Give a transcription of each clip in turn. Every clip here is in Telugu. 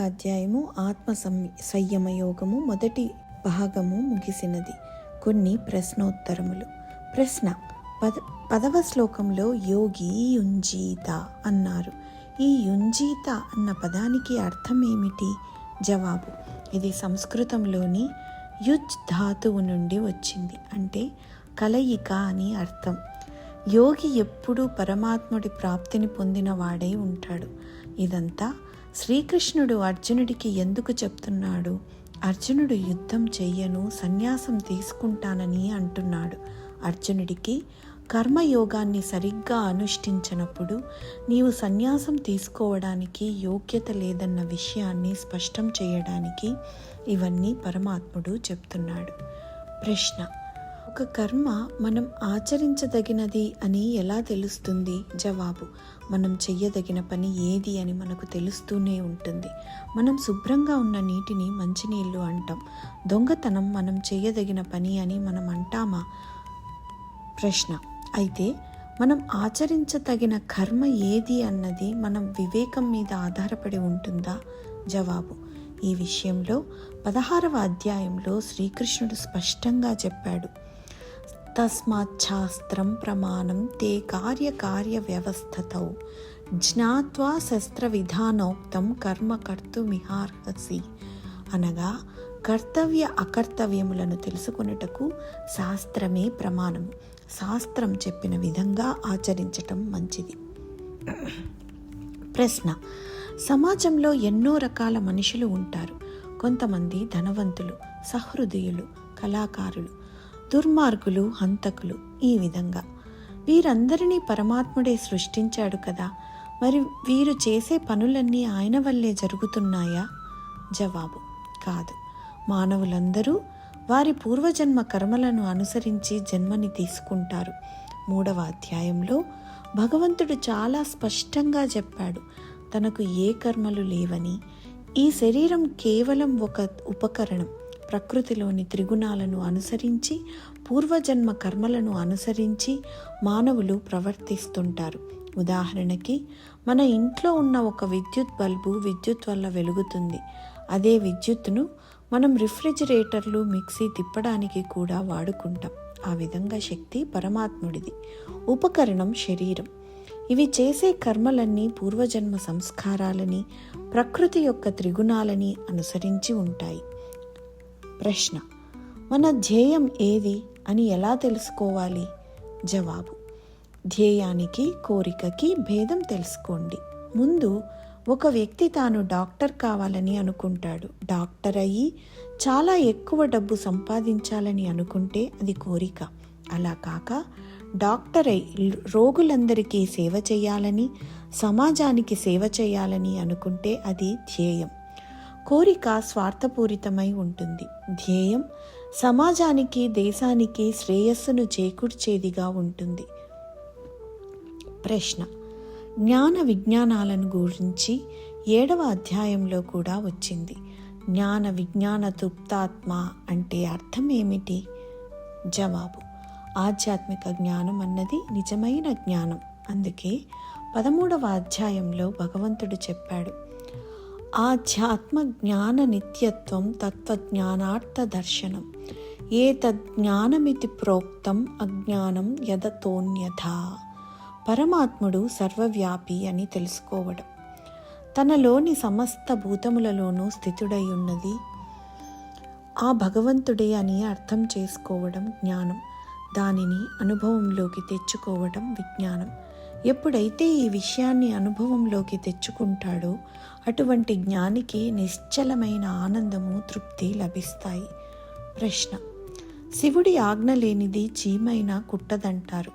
అధ్యాయము ఆత్మ సంయమ యోగము మొదటి భాగము ముగిసినది. కొన్ని ప్రశ్నోత్తరములు. ప్రశ్న: 10వ శ్లోకంలో యోగి యుంజీత అన్నారు. ఈ యుంజీత అన్న పదానికి అర్థం ఏమిటి? జవాబు: ఇది సంస్కృతంలోని యుజ్ ధాతువు నుండి వచ్చింది, అంటే కలయిక అని అర్థం. యోగి ఎప్పుడూ పరమాత్ముడి ప్రాప్తిని పొందిన వాడై ఉంటాడు. ఇదంతా శ్రీకృష్ణుడు అర్జునుడికి ఎందుకు చెప్తున్నాడు? అర్జునుడు యుద్ధం చెయ్యను, సన్యాసం తీసుకుంటానని అంటున్నాడు. అర్జునుడికి కర్మయోగాన్ని సరిగ్గా అనుష్ఠించినప్పుడు నీవు సన్యాసం తీసుకోవడానికి యోగ్యత లేదన్న విషయాన్ని స్పష్టం చేయడానికి ఇవన్నీ పరమాత్ముడు చెప్తున్నాడు. ప్రశ్న: ఒక కర్మ మనం ఆచరించదగినది అని ఎలా తెలుస్తుంది? జవాబు: మనం చెయ్యదగిన పని ఏది అని మనకు తెలుస్తూనే ఉంటుంది. మనం శుభ్రంగా ఉన్న నీటిని మంచినీళ్ళు అంటాం. దొంగతనం మనం చెయ్యదగిన పని అని మనం అంటామా? ప్రశ్న: అయితే మనం ఆచరించదగిన కర్మ ఏది అన్నది మనం వివేకం మీద ఆధారపడి ఉంటుందా? జవాబు: ఈ విషయంలో 16వ అధ్యాయంలో శ్రీకృష్ణుడు స్పష్టంగా చెప్పాడు. తస్మాత్ శాస్త్రం ప్రమాణం తే కార్య వ్యవస్థతౌ జ్ఞాత్వా శస్త్ర విధానోక్తం కర్మ కర్తుమిహార్హసి. అనగా కర్తవ్య అకర్తవ్యములను తెలుసుకొనుటకు శాస్త్రమే ప్రమాణము. శాస్త్రం చెప్పిన విధంగా ఆచరించటం మంచిది. ప్రశ్న: సమాజంలో ఎన్నో రకాల మనుషులు ఉంటారు. కొంతమంది ధనవంతులు, సహృదయులు, కళాకారులు, దుర్మార్గులు, హంతకులు. ఈ విధంగా వీరందరినీ పరమాత్ముడే సృష్టించాడు కదా. మరి వీరు చేసే పనులన్నీ ఆయన వల్లే జరుగుతున్నాయా? జవాబు: కాదు. మానవులందరూ వారి పూర్వజన్మ కర్మలను అనుసరించి జన్మని తీసుకుంటారు. 3వ అధ్యాయంలో భగవంతుడు చాలా స్పష్టంగా చెప్పాడు. తనకు ఏ కర్మలు లేవని, ఈ శరీరం కేవలం ఒక ఉపకరణం. ప్రకృతిలోని త్రిగుణాలను అనుసరించి, పూర్వజన్మ కర్మలను అనుసరించి మానవులు ప్రవర్తిస్తుంటారు. ఉదాహరణకి, మన ఇంట్లో ఉన్న ఒక విద్యుత్ బల్బు విద్యుత్ వల్ల వెలుగుతుంది. అదే విద్యుత్తును మనం రిఫ్రిజిరేటర్లు, మిక్సీ తిప్పడానికి కూడా వాడుకుంటాం. ఆ విధంగా శక్తి పరమాత్ముడిది, ఉపకరణం శరీరం. ఇవి చేసే కర్మలన్నీ పూర్వజన్మ సంస్కారాలని, ప్రకృతి యొక్క త్రిగుణాలని అనుసరించి ఉంటాయి. ప్రశ్న: మన ధ్యేయం ఏది అని ఎలా తెలుసుకోవాలి? జవాబు: ధ్యేయానికి కోరికకి భేదం తెలుసుకోండి. ముందు ఒక వ్యక్తి తాను డాక్టర్ కావాలని అనుకుంటాడు. డాక్టర్ అయ్యి చాలా ఎక్కువ డబ్బు సంపాదించాలని అనుకుంటే అది కోరిక. అలా కాక డాక్టర్ అయి రోగులందరికీ సేవ చేయాలని, సమాజానికి సేవ చేయాలని అనుకుంటే అది ధ్యేయం. కోరిక స్వార్థపూరితమై ఉంటుంది. ధ్యేయం సమాజానికి, దేశానికి శ్రేయస్సును చేకూర్చేదిగా ఉంటుంది. ప్రశ్న: జ్ఞాన విజ్ఞానాలను గురించి 7వ అధ్యాయంలో కూడా వచ్చింది. జ్ఞాన విజ్ఞాన తృప్తాత్మ అంటే అర్థం ఏమిటి? జవాబు: ఆధ్యాత్మిక జ్ఞానం అన్నది నిజమైన జ్ఞానం. అందుకే 13వ అధ్యాయంలో భగవంతుడు చెప్పాడు, ఆధ్యాత్మ జ్ఞాన నిత్యత్వం తత్వజ్ఞానార్థ దర్శనం ఏ తజ్ఞానమితి ప్రోక్తం అజ్ఞానం యదతోన్యథా. పరమాత్ముడు సర్వవ్యాపి అని తెలుసుకోవడం, తనలోని సమస్త భూతములలోనూ స్థితుడై ఉన్నది ఆ భగవంతుడే అని అర్థం చేసుకోవడం జ్ఞానం. దానిని అనుభవంలోకి తెచ్చుకోవడం విజ్ఞానం. ఎప్పుడైతే ఈ విషయాన్ని అనుభవంలోకి తెచ్చుకుంటాడో అటువంటి జ్ఞానికి నిశ్చలమైన ఆనందము, తృప్తి లభిస్తాయి. ప్రశ్న: శివుడి ఆజ్ఞ లేనిది చీమైనా కుట్టదంటారు.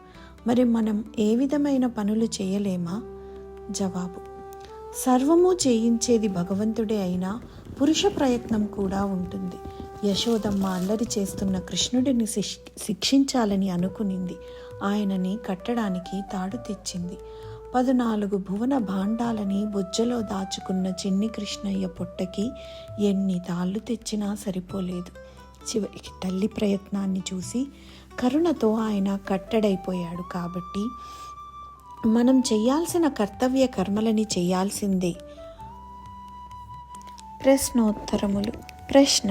మరి మనం ఏ విధమైన పనులు చేయలేమా? జవాబు: సర్వము చేయించేది భగవంతుడే అయినా పురుష ప్రయత్నం కూడా ఉంటుంది. యశోదమ్మ అల్లరి చేస్తున్న కృష్ణుడిని శిక్షించాలని అనుకునింది. ఆయనని కట్టడానికి తాడు తెచ్చింది. 14 భువన భాండాలని బొజ్జలో దాచుకున్న చిన్ని కృష్ణయ్య పొట్టకి ఎన్ని తాళ్ళు తెచ్చినా సరిపోలేదు. చివరికి తల్లి ప్రయత్నాన్ని చూసి కరుణతో ఆయన కట్టడైపోయాడు. కాబట్టి మనం చేయాల్సిన కర్తవ్య కర్మలని చేయాల్సిందే. ప్రశ్నోత్తరములు. ప్రశ్న: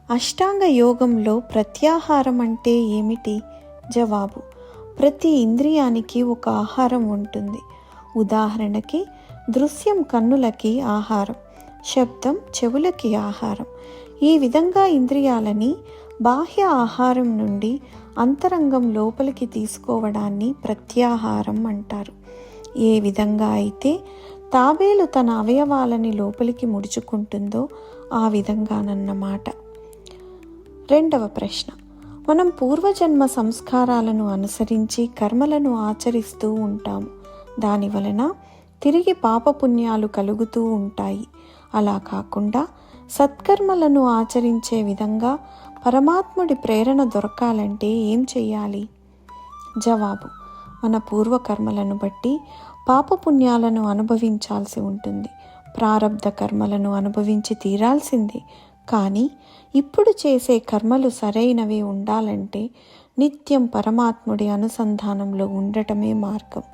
అష్టాంగ యోగంలో ప్రత్యాహారం అంటే ఏమిటి? జవాబు: ప్రతి ఇంద్రియానికి ఒక ఆహారం ఉంటుంది. ఉదాహరణకి, దృశ్యం కన్నులకి ఆహారం, శబ్దం చెవులకి ఆహారం. ఈ విధంగా ఇంద్రియాలని బాహ్య ఆహారం నుండి అంతరంగం లోపలికి తీసుకోవడాన్ని ప్రత్యాహారం అంటారు. ఏ విధంగా అయితే తాబేలు తన అవయవాలని లోపలికి ముడుచుకుంటుందో ఆ విధంగానన్నమాట. రెండవ ప్రశ్న: మనం పూర్వజన్మ సంస్కారాలను అనుసరించి కర్మలను ఆచరిస్తూ ఉంటాము. దాని వలన తిరిగి పాపపుణ్యాలు కలుగుతూ ఉంటాయి. అలా కాకుండా సత్కర్మలను ఆచరించే విధంగా పరమాత్ముడి ప్రేరణ దొరకాలంటే ఏం చెయ్యాలి? జవాబు: మన పూర్వకర్మలను బట్టి పాపపుణ్యాలను అనుభవించాల్సి ఉంటుంది. ప్రారబ్ధ కర్మలను అనుభవించి తీరాల్సిందే. కానీ ఇప్పుడు చేసే కర్మలు సరైనవి ఉండాలంటే నిత్యం పరమాత్ముడి అనుసంధానంలో ఉండటమే మార్గం.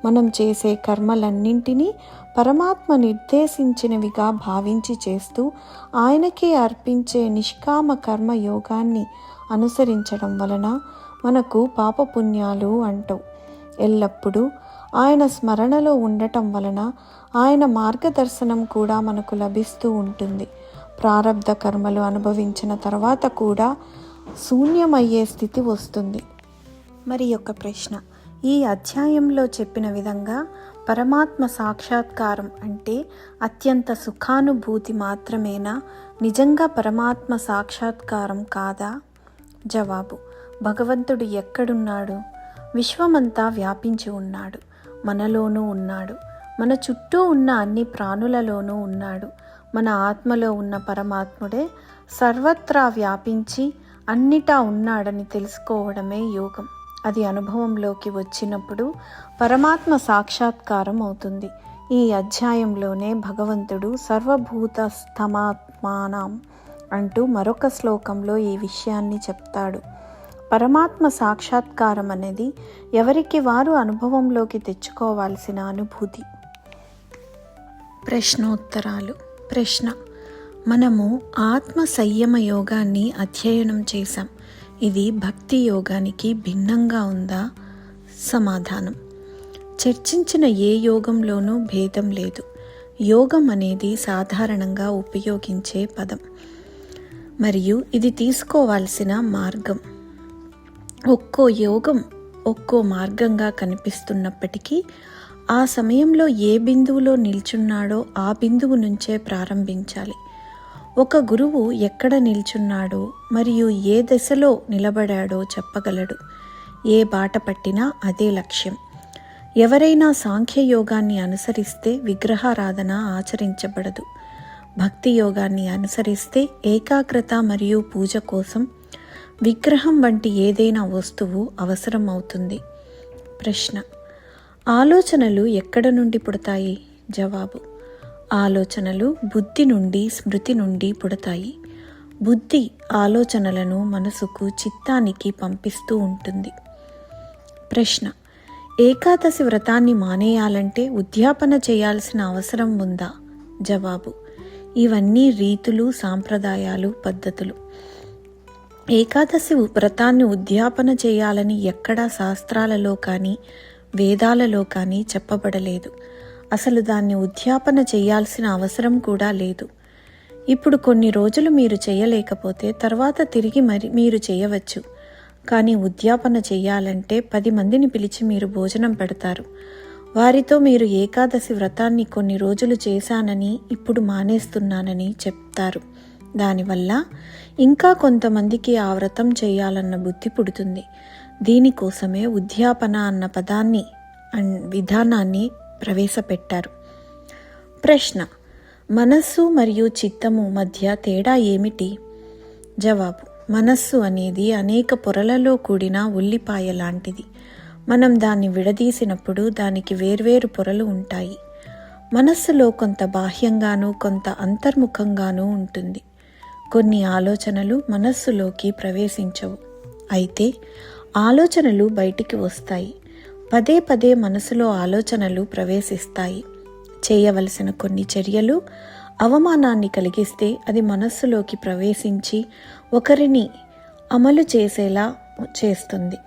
మనం చేసే కర్మలన్నింటినీ పరమాత్మ నిర్దేశించినవిగా భావించి చేస్తూ ఆయనకే అర్పించే నిష్కామ కర్మ యోగాన్ని అనుసరించడం వలన మనకు పాపపుణ్యాలు అంటవు. ఎల్లప్పుడూ ఆయన స్మరణలో ఉండటం వలన ఆయన మార్గదర్శనం కూడా మనకు లభిస్తూ ఉంటుంది. ప్రారబ్ధ కర్మలు అనుభవించిన తర్వాత కూడా శూన్యమయ్యే స్థితి వస్తుంది. మరి యొక్క ప్రశ్న: ఈ అధ్యాయంలో చెప్పిన విధంగా పరమాత్మ సాక్షాత్కారం అంటే అత్యంత సుఖానుభూతి మాత్రమేనా? నిజంగా పరమాత్మ సాక్షాత్కారం కాదా? జవాబు: భగవంతుడు ఎక్కడున్నాడు? విశ్వమంతా వ్యాపించి ఉన్నాడు. మనలోనూ ఉన్నాడు. మన చుట్టూ ఉన్న అన్ని ప్రాణులలోనూ ఉన్నాడు. మన ఆత్మలో ఉన్న పరమాత్ముడే సర్వత్రా వ్యాపించి అన్నిటా ఉన్నాడని తెలుసుకోవడమే యోగం. అది అనుభవంలోకి వచ్చినప్పుడు పరమాత్మ సాక్షాత్కారం అవుతుంది. ఈ అధ్యాయంలోనే భగవంతుడు సర్వభూతస్థమాత్మానం అంటూ మరొక శ్లోకంలో ఈ విషయాన్ని చెప్తాడు. పరమాత్మ సాక్షాత్కారం అనేది ఎవరికి వారు అనుభవంలోకి తెచ్చుకోవాల్సిన అనుభూతి. ప్రశ్నోత్తరాలు. ప్రశ్న: మనము ఆత్మ సంయమ యోగాన్ని అధ్యయనం చేశాం. ఇది భక్తి యోగానికి భిన్నంగా ఉందా? సమాధానం: చర్చించిన ఏ యోగంలోనూ భేదం లేదు. యోగం అనేది సాధారణంగా ఉపయోగించే పదం మరియు ఇది తీసుకోవాల్సిన మార్గం. ఒక్కో యోగం ఒక్కో మార్గంగా కనిపిస్తున్నప్పటికీ ఆ సమయంలో ఏ బిందువులో నిల్చున్నాడో ఆ బిందువు నుంచే ప్రారంభించాలి. ఒక గురువు ఎక్కడ నిల్చున్నాడో మరియు ఏ దశలో నిలబడాడో చెప్పగలడు. ఏ బాట పట్టినా అదే లక్ష్యం. ఎవరైనా సాంఖ్యయోగాన్ని అనుసరిస్తే విగ్రహారాధన ఆచరించబడదు. భక్తి యోగాన్ని అనుసరిస్తే ఏకాగ్రత మరియు పూజ కోసం విగ్రహం వంటి ఏదైనా వస్తువు అవసరం అవుతుంది. ప్రశ్న: ఆలోచనలు ఎక్కడ నుండి పుడతాయి? జవాబు: ఆలోచనలు బుద్ధి నుండి, స్మృతి నుండి పుడతాయి. బుద్ధి ఆలోచనలను మనసుకు, చిత్తానికి పంపిస్తూ ఉంటుంది. ప్రశ్న: ఏకాదశి వ్రతాన్ని మానేయాలంటే ఉద్యాపన చేయాల్సిన అవసరం ఉందా? జవాబు: ఇవన్నీ రీతులు, సాంప్రదాయాలు, పద్ధతులు. ఏకాదశి వ్రతాన్ని ఉద్యాపన చేయాలని ఎక్కడా శాస్త్రాలలో కానీ వేదాలలో కానీ చెప్పబడలేదు. అసలు దాన్ని ఉద్యాపన చేయాల్సిన అవసరం కూడా లేదు. ఇప్పుడు కొన్ని రోజులు మీరు చేయలేకపోతే తర్వాత తిరిగి మీరు చేయవచ్చు. కానీ ఉద్యాపన చేయాలంటే 10 మందిని పిలిచి మీరు భోజనం పెడతారు. వారితో మీరు ఏకాదశి వ్రతాన్ని కొన్ని రోజులు చేశానని, ఇప్పుడు మానేస్తున్నానని చెప్తారు. దానివల్ల ఇంకా కొంతమందికి ఆ వ్రతం చేయాలన్న బుద్ధి పుడుతుంది. దీనికోసమే ఉద్యాపన అన్న విధానాన్ని ప్రవేశపెట్టారు. ప్రశ్న: మనస్సు మరియు చిత్తము మధ్య తేడా ఏమిటి? జవాబు: మనస్సు అనేది అనేక పొరలలో కూడిన ఉల్లిపాయ లాంటిది. మనం దాన్ని విడదీసినప్పుడు దానికి వేర్వేరు పొరలు ఉంటాయి. మనస్సులో కొంత బాహ్యంగానూ కొంత అంతర్ముఖంగానూ ఉంటుంది. కొన్ని ఆలోచనలు మనస్సులోకి ప్రవేశించవు. అయితే ఆలోచనలు బయటికి వస్తాయి. పదే పదే మనసులో ఆలోచనలు ప్రవేశిస్తాయి. చేయవలసిన కొన్ని చర్యలు అవమానాన్ని కలిగిస్తే అది మనస్సులోకి ప్రవేశించి ఒకరిని అమలు చేసేలా చేస్తుంది.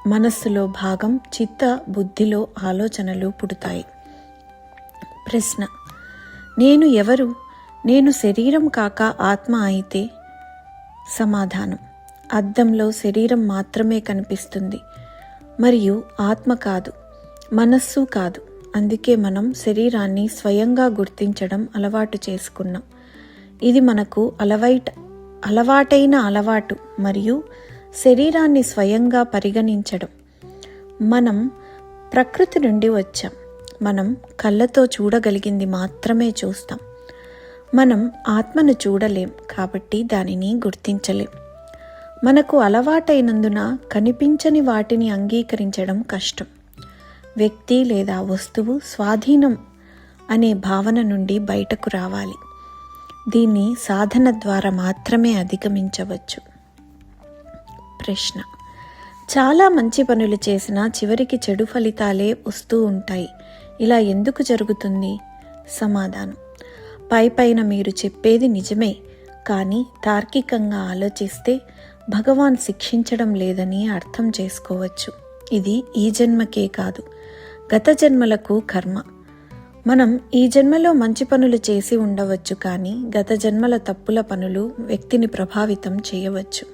మనస్సులో భాగం చిత్త బుద్ధిలో ఆలోచనలు పుడతాయి. ప్రశ్న: నేను ఎవరు? నేను శరీరం కాక ఆత్మ అయితే? సమాధానం: అద్దంలో శరీరం మాత్రమే కనిపిస్తుంది మరియు ఆత్మ కాదు, మనస్సు కాదు. అందుకే మనం శరీరాన్ని స్వయంగా గుర్తించడం అలవాటు చేసుకున్నాం. ఇది మనకు అలవాటైన అలవాటు మరియు శరీరాన్ని స్వయంగా పరిగణించడం. మనం ప్రకృతి నుండి వచ్చాం. మనం కళ్ళతో చూడగలిగింది మాత్రమే చూస్తాం. మనం ఆత్మను చూడలేం కాబట్టి దానిని గుర్తించలేం. మనకు అలవాటైనందున కనిపించని వాటిని అంగీకరించడం కష్టం. వ్యక్తి లేదా వస్తువు స్వాధీనం అనే భావన నుండి బయటకు రావాలి. దీన్ని సాధన ద్వారా మాత్రమే అధిగమించవచ్చు. ప్రశ్న: చాలా మంచి పనులు చేసినా చివరికి చెడు ఫలితాలే వస్తూ ఉంటాయి. ఇలా ఎందుకు జరుగుతుంది? సమాధానం: పైపైన మీరు చెప్పేది నిజమే, కానీ తార్కికంగా ఆలోచిస్తే భగవాన్ శిక్షించడం లేదని అర్థం చేసుకోవచ్చు. ఇది ఈ జన్మకే కాదు, గత జన్మలకు కర్మ. మనం ఈ జన్మలో మంచి పనులు చేసి ఉండవచ్చు, కానీ గత జన్మల తప్పుల పనులు వ్యక్తిని ప్రభావితం చేయవచ్చు.